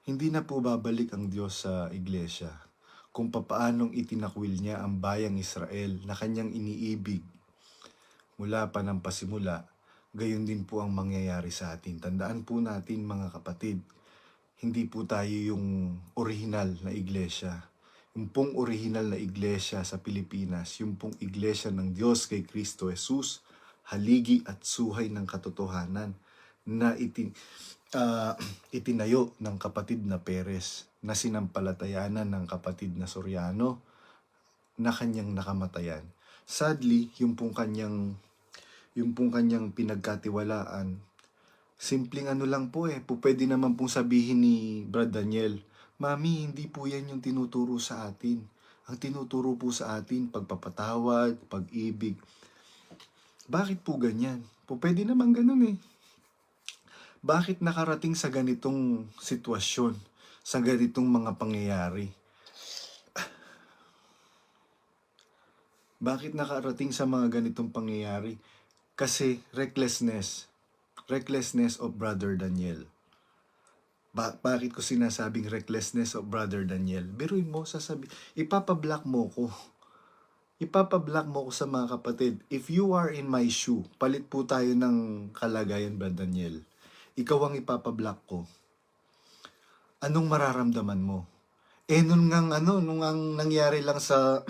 Hindi na po babalik ang Diyos sa iglesia kung papaanong itinakwil niya ang bayang Israel na kanyang iniibig mula pa ng pasimula, gayon din po ang mangyayari sa atin. Tandaan po natin mga kapatid, hindi po tayo yung orihinal na iglesia. Yung pong orihinal na iglesia sa Pilipinas, yung pong iglesia ng Diyos kay Kristo Jesus, haligi at suhay ng katotohanan na itinayo ng kapatid na Perez, na sinampalatayanan ng kapatid na Soriano, na kanyang nakamatayan. Sadly, yung pong kanyang pinagkatiwalaan, simpleng ano lang po pwede naman pong sabihin ni Brad Daniel, Mami, hindi po yan yung tinuturo sa atin. Ang tinuturo po sa atin, pagpapatawad, pag-ibig. Bakit po ganyan? Pwede naman ganun Bakit nakarating sa ganitong sitwasyon, sa ganitong mga pangyayari? Bakit nakarating sa mga ganitong pangyayari? Kasi recklessness of Brother Daniel. Bakit ko sinasabing recklessness of Brother Daniel? Biruin mo, ipapablock mo ko. Ipapablock mo ko sa mga kapatid. If you are in my shoe, palit po tayo ng kalagayan, Brother Daniel. Ikaw ang ipapablock ko. Anong mararamdaman mo? Nung ang nangyari lang sa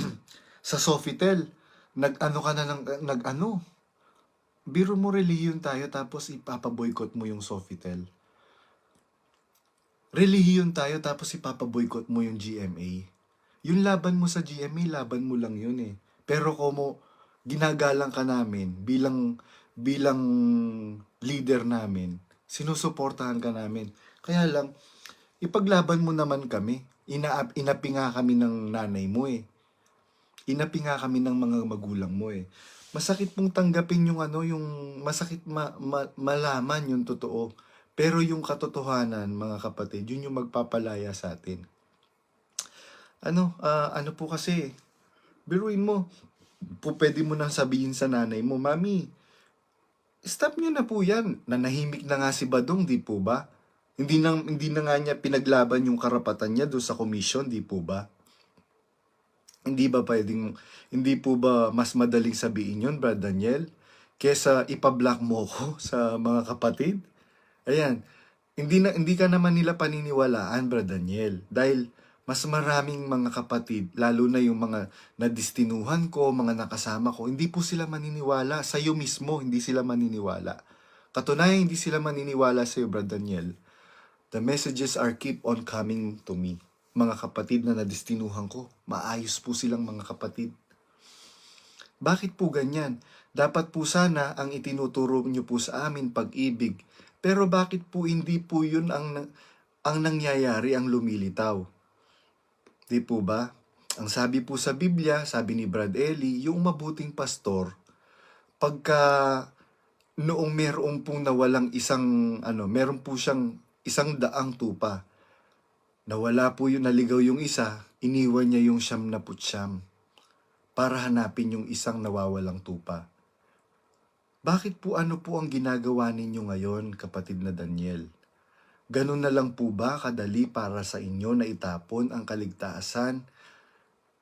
sa Sofitel, biro mo relihiyon tayo tapos ipapaboycott mo yung Sofitel. Relihiyon tayo tapos ipapaboycott mo yung GMA. Yung laban mo sa GMA, laban mo lang yun Pero como ginagalang ka namin bilang leader namin, sinusuportahan ka namin. Kaya lang, ipaglaban mo naman kami. Inapi nga kami ng nanay mo Inapi nga kami ng mga magulang mo Masakit pong tanggapin yung masakit malaman yung totoo. Pero yung katotohanan, mga kapatid, yun yung magpapalaya sa atin. Ano po kasi, biruin mo, pwede mo nang sabihin sa nanay mo, Mami, stop nyo na po yan. Nanahimik na nga si Badong, di po ba? Hindi na nga niya pinaglaban yung karapatan niya doon sa komisyon, di po ba? Hindi po ba mas madaling sabihin yun, Brad Daniel? Kesa ipablock mo ko sa mga kapatid? Ayan, hindi ka naman nila paniniwalaan, Brad Daniel. Dahil mas maraming mga kapatid, lalo na yung mga nadistinuhan ko, mga nakasama ko, hindi po sila maniniwala. Sa'yo mismo, hindi sila maniniwala. Katunayan, hindi sila maniniwala sa'yo, Brad Daniel. The messages are keep on coming to me. Mga kapatid na nadistinuhan ko, maayos po silang mga kapatid. Bakit po ganyan? Dapat po sana ang itinuturo nyo po sa amin pag-ibig. Pero bakit po hindi po yun ang nangyayari, ang lumilitaw? Di po ba? Ang sabi po sa Biblia, sabi ni Brad Eli, yung mabuting pastor, pagka noong meron pong nawalang meron po siyang 100 tupa. Nawala po yung naligaw yung isa, iniwan niya yung 99 para hanapin yung isang nawawalang tupa. Bakit po ano po ang ginagawa ninyo ngayon, kapatid na Daniel? Ganun na lang po ba kadali para sa inyo na itapon ang kaligtasan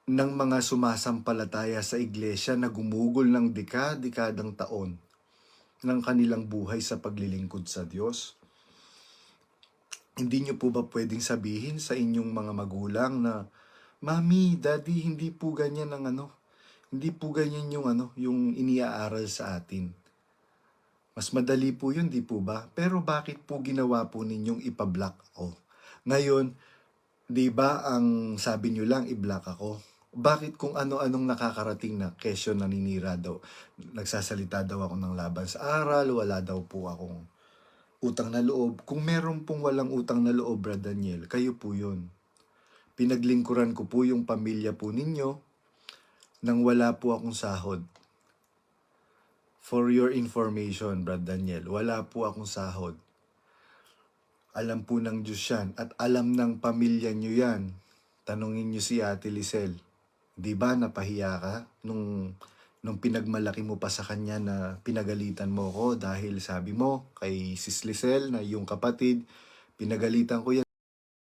ng mga sumasampalataya sa iglesia na gumugol ng dekadang taon ng kanilang buhay sa paglilingkod sa Diyos? Hindi nyo po ba pwedeng sabihin sa inyong mga magulang na, Mami, Daddy, hindi po ganyan hindi po ganyan yung iniaaral sa atin. Mas madali po yun, di po ba? Pero bakit po ginawa po ninyong ipablock ako? Ngayon, di ba ang sabi nyo lang, i-block ako? Bakit kung ano-anong nakakarating na kesyo naninira daw? Nagsasalita daw ako ng laban sa aral, wala daw po akong utang na loob. Kung meron pong walang utang na loob, Brad Daniel, kayo po yun. Pinaglingkuran ko po yung pamilya po ninyo nang wala po akong sahod. For your information, Brad Daniel, wala po akong sahod. Alam po ng Diyos yan at alam ng pamilya nyo yan. Tanungin nyo si Ate Lisel. Di ba napahiya ka nung pinagmalaki mo pa sa kanya na pinagalitan mo ko dahil sabi mo kay Sis Lisel na yung kapatid, pinagalitan ko yan